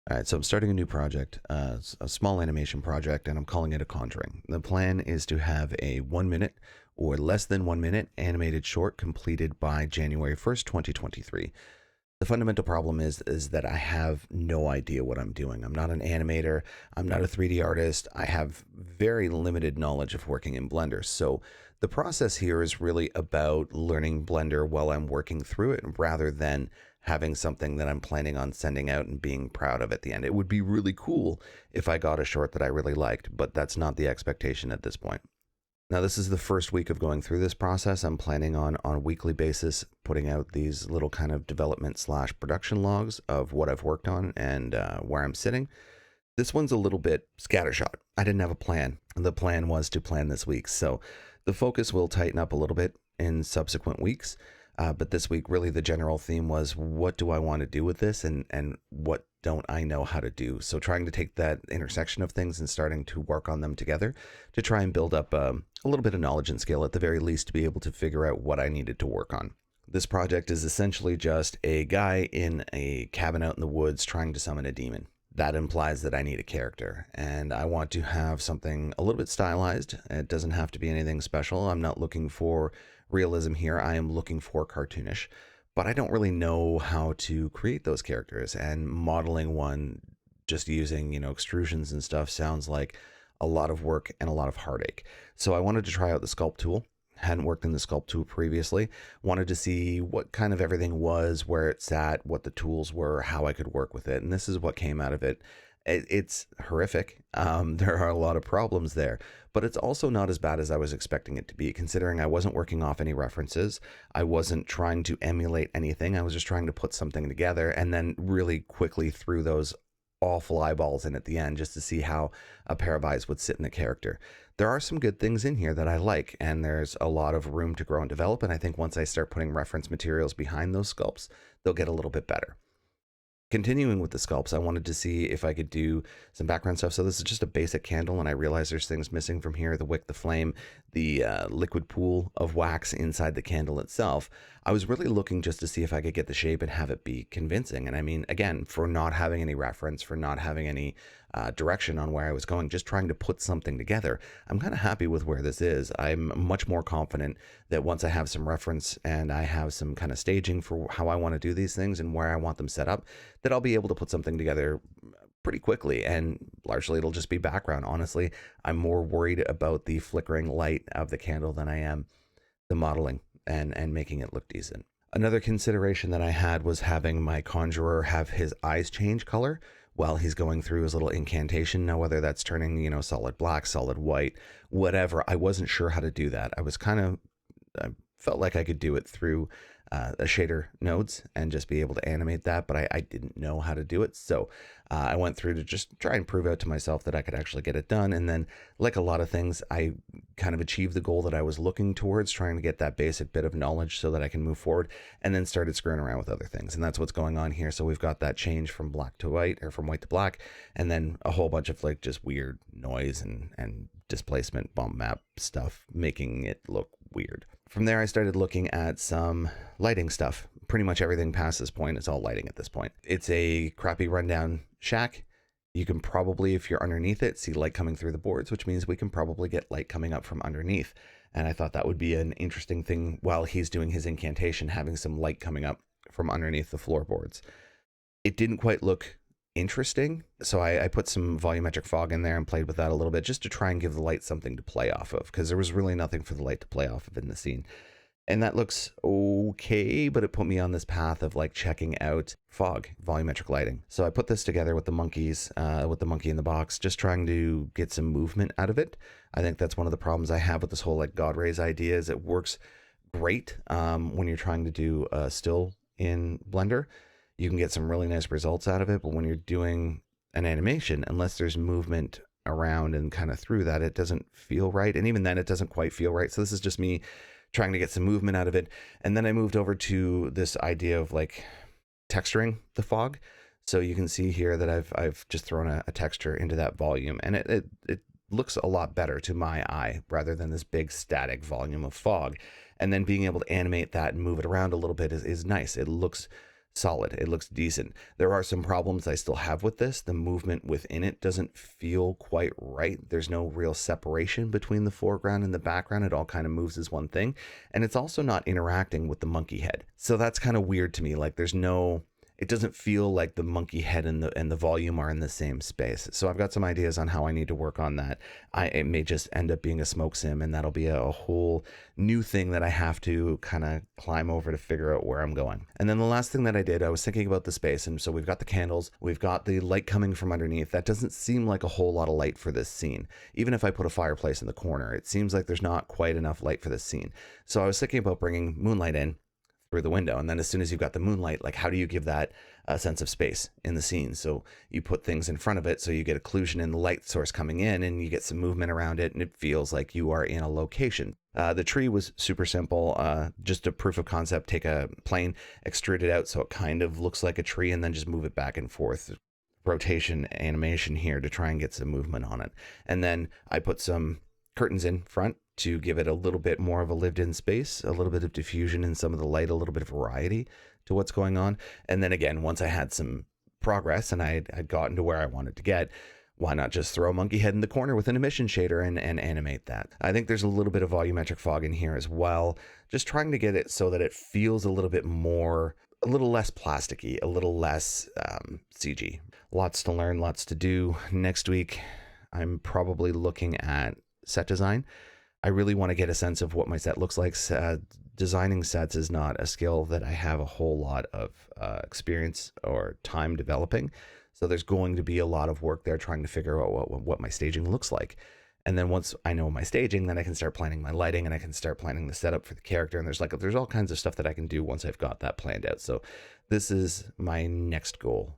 All right, so I'm starting a new project, a small animation project, and I'm calling it a conjuring. The plan is to have a 1 minute or less than 1 minute animated short completed by January 1st, 2023. The fundamental problem is that I have no idea what I'm doing. I'm not an animator. I'm not a 3D artist. I have very limited knowledge of working in Blender. So the process here is really about learning Blender while I'm working through it rather than having something that I'm planning on sending out and being proud of at the end. It would be really cool if I got a short that I really liked, but that's not the expectation at this point. Now, this is the first week of going through this process. I'm planning on a weekly basis putting out these little kind of development slash production logs of what I've worked on and where I'm sitting. This one's a little bit scattershot. I didn't have a plan. The plan was to plan this week. So the focus will tighten up a little bit in subsequent weeks. But this week, really, the general theme was what do I want to do with this and what don't I know how to do? So trying to take that intersection of things and starting to work on them together to try and build up a little bit of knowledge and skill at the very least to be able to figure out what I needed to work on. This project is essentially just a guy in a cabin out in the woods trying to summon a demon. That implies that I need a character, and I want to have something a little bit stylized. It doesn't have to be anything special. I'm not looking for realism here. I am looking for cartoonish, but I don't really know how to create those characters, and modeling one just using, extrusions and stuff sounds like a lot of work and a lot of heartache. So I wanted to try out the sculpt tool. Hadn't worked in the sculpt tool previously. Wanted to see what kind of everything was, where it sat, what the tools were, how I could work with it. And this is what came out of it. It's horrific. There are a lot of problems there, but it's also not as bad as I was expecting it to be, considering I wasn't working off any references. I wasn't trying to emulate anything. I was just trying to put something together and then really quickly threw those awful eyeballs in at the end just to see how a pair of eyes would sit in a character. There are some good things in here that I like, and there's a lot of room to grow and develop. And I think once I start putting reference materials behind those sculpts, they'll get a little bit better. Continuing with the sculpts, I wanted to see if I could do some background stuff. So this is just a basic candle, and I realize there's things missing from here: the wick, the flame, the liquid pool of wax inside the candle itself. I was really looking just to see if I could get the shape and have it be convincing. And I mean, again, for not having any reference, for not having any direction on where I was going, just trying to put something together, I'm kind of happy with where this is. I'm much more confident that once I have some reference and I have some kind of staging for how I want to do these things and where I want them set up, that I'll be able to put something together pretty quickly, and largely it'll just be background. Honestly, I'm more worried about the flickering light of the candle than I am the modeling and making it look decent. Another consideration that I had was having my conjurer have his eyes change color while he's going through his little incantation. Now, whether that's turning, solid black, solid white, whatever, I wasn't sure how to do that. I felt like I could do it through a shader nodes and just be able to animate that, but I didn't know how to do it. So I went through to just try and prove out to myself that I could actually get it done. And then, like a lot of things, I kind of achieved the goal that I was looking towards, trying to get that basic bit of knowledge so that I can move forward, and then started screwing around with other things. And that's what's going on here. So we've got that change from black to white, or from white to black, and then a whole bunch of like just weird noise and displacement bump map stuff, making it look weird. From there, I started looking at some lighting stuff. Pretty much everything past this point is all lighting at this point. It's a crappy rundown shack. You can probably, if you're underneath it, see light coming through the boards, which means we can probably get light coming up from underneath. And I thought that would be an interesting thing while he's doing his incantation, having some light coming up from underneath the floorboards. It didn't quite look interesting, so I put some volumetric fog in there and played with that a little bit just to try and give the light something to play off of, because there was really nothing for the light to play off of in the scene. And that looks okay, but it put me on this path of like checking out fog, volumetric lighting. So I put this together with the monkeys, with the monkey in the box, just trying to get some movement out of it. I think that's one of the problems I have with this whole like God rays idea, is it works great when you're trying to do still in Blender. You can get some really nice results out of it, but when you're doing an animation, unless there's movement around and kind of through that, it doesn't feel right. And even then, it doesn't quite feel right. So this is just me trying to get some movement out of it. And then I moved over to this idea of like texturing the fog. So you can see here that I've just thrown a texture into that volume, and it looks a lot better to my eye rather than this big static volume of fog. And then being able to animate that and move it around a little bit is nice. It looks solid. It looks decent. There are some problems I still have with this. The movement within it doesn't feel quite right. There's no real separation between the foreground and the background. It all kind of moves as one thing. And it's also not interacting with the monkey head. So that's kind of weird to me. Like there's no, it doesn't feel like the monkey head and the volume are in the same space. So I've got some ideas on how I need to work on that. It may just end up being a smoke sim, and that'll be a whole new thing that I have to kind of climb over to figure out where I'm going. And then the last thing that I did, I was thinking about the space. And so we've got the candles, we've got the light coming from underneath. That doesn't seem like a whole lot of light for this scene. Even if I put a fireplace in the corner, it seems like there's not quite enough light for this scene. So I was thinking about bringing moonlight in through the window. And then as soon as you've got the moonlight, like how do you give that a sense of space in the scene? So you put things in front of it so you get occlusion in the light source coming in, and you get some movement around it, and it feels like you are in a location. The tree was super simple, just a proof of concept. Take a plane, extrude it out so it kind of looks like a tree, and then just move it back and forth. Rotation animation here to try and get some movement on it. And then I put some curtains in front to give it a little bit more of a lived-in space, a little bit of diffusion in some of the light, a little bit of variety to what's going on. And then again, once I had some progress and I'd gotten to where I wanted to get, why not just throw a monkey head in the corner with an emission shader and animate that? I think there's a little bit of volumetric fog in here as well, just trying to get it so that it feels a little bit more, a little less plasticky, a little less CG. Lots to learn, lots to do. Next week, I'm probably looking at set design. I really want to get a sense of what my set looks like. Designing sets is not a skill that I have a whole lot of experience or time developing. So there's going to be a lot of work there trying to figure out what my staging looks like. And then once I know my staging, then I can start planning my lighting, and I can start planning the setup for the character. And there's all kinds of stuff that I can do once I've got that planned out. So this is my next goal